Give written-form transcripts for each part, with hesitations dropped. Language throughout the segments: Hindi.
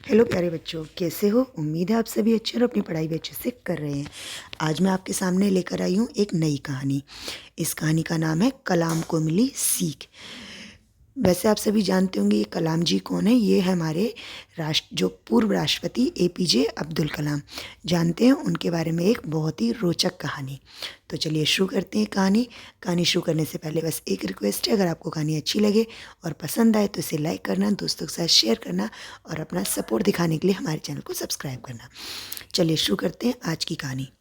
हेलो प्यारे बच्चों, कैसे हो? उम्मीद है आप सभी अच्छे और अपनी पढ़ाई भी अच्छे से कर रहे हैं। आज मैं आपके सामने लेकर आई हूँ एक नई कहानी। इस कहानी का नाम है कलाम को मिली सीख। वैसे आप सभी जानते होंगे ये कलाम जी कौन है। ये है हमारे जो पूर्व राष्ट्रपति एपीजे अब्दुल कलाम। जानते हैं उनके बारे में एक बहुत ही रोचक कहानी। तो चलिए शुरू करते हैं कहानी शुरू करने से पहले बस एक रिक्वेस्ट है, अगर आपको कहानी अच्छी लगे और पसंद आए तो इसे लाइक करना, दोस्तों के साथ शेयर करना और अपना सपोर्ट दिखाने के लिए हमारे चैनल को सब्सक्राइब करना। चलिए शुरू करते हैं आज की कहानी।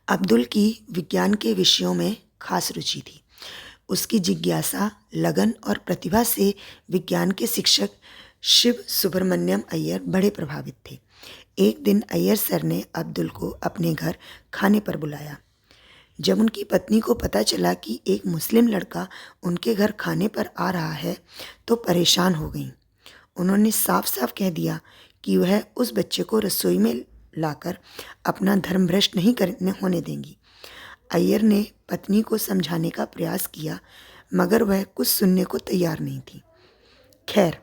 अब्दुल की विज्ञान के विषयों में खास रुचि थी। उसकी जिज्ञासा, लगन और प्रतिभा से विज्ञान के शिक्षक शिव सुब्रमण्यम अय्यर बड़े प्रभावित थे। एक दिन अय्यर सर ने अब्दुल को अपने घर खाने पर बुलाया। जब उनकी पत्नी को पता चला कि एक मुस्लिम लड़का उनके घर खाने पर आ रहा है तो परेशान हो गईं। उन्होंने साफ साफ कह दिया कि वह उस बच्चे को रसोई में लाकर अपना धर्म भ्रष्ट नहीं करने होने देंगी। अय्यर ने पत्नी को समझाने का प्रयास किया, मगर वह कुछ सुनने को तैयार नहीं थी। खैर,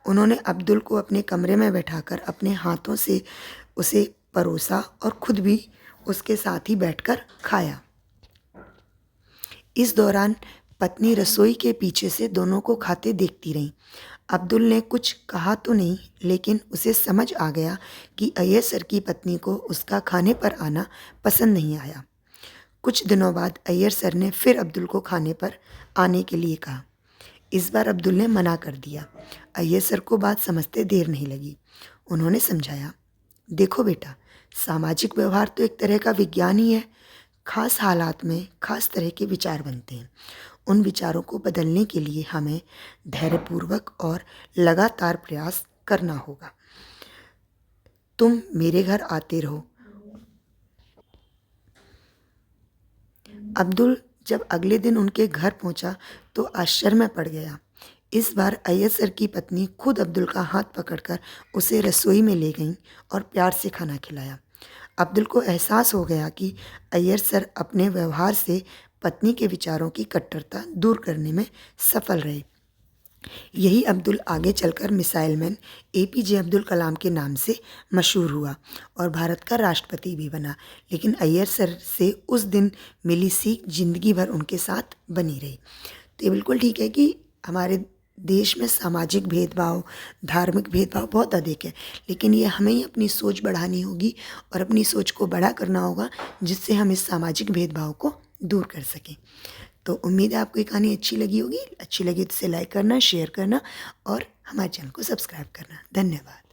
उन्होंने अब्दुल को अपने कमरे में बैठाकर अपने हाथों से उसे परोसा और खुद भी उसके साथ ही बैठकर खाया। इस दौरान पत्नी रसोई के पीछे से दोनों को खाते देखती रही। अब्दुल ने कुछ कहा तो नहीं, लेकिन उसे समझ आ गया कि अय्यर सर की पत्नी को उसका खाने पर आना पसंद नहीं आया। कुछ दिनों बाद अय्यर सर ने फिर अब्दुल को खाने पर आने के लिए कहा। इस बार अब्दुल ने मना कर दिया। अय्यर सर को बात समझते देर नहीं लगी। उन्होंने समझाया, देखो बेटा, सामाजिक व्यवहार तो एक तरह का विज्ञान ही है। खास हालात में खास तरह के विचार बनते हैं। उन विचारों को बदलने के लिए हमें धैर्यपूर्वक और लगातार प्रयास करना होगा। तुम मेरे घर आते रहो। अब्दुल जब अगले दिन उनके घर पहुंचा तो आश्चर्य में पड़ गया। इस बार अय्यर सर की पत्नी खुद अब्दुल का हाथ पकड़कर उसे रसोई में ले गईं और प्यार से खाना खिलाया। अब्दुल को एहसास हो गया कि अय्यर सर अपने व्यवहार से पत्नी के विचारों की कट्टरता दूर करने में सफल रहे। यही अब्दुल आगे चलकर missile man APJ Abdul Kalam के नाम से मशहूर हुआ और भारत का राष्ट्रपति भी बना। लेकिन अय्यर सर से उस दिन मिली सीख जिंदगी भर उनके साथ बनी रही। तो ये बिल्कुल ठीक है कि हमारे देश में सामाजिक भेदभाव, धार्मिक भेदभाव बहुत अधिक है, लेकिन ये हमें ही अपनी सोच बढ़ानी होगी और अपनी सोच को बड़ा करना होगा, जिससे हम इस सामाजिक भेदभाव को दूर कर सकें। तो उम्मीद है आपको ये कहानी अच्छी लगी होगी। अच्छी लगी तो इसे लाइक करना, शेयर करना और हमारे चैनल को सब्सक्राइब करना। धन्यवाद।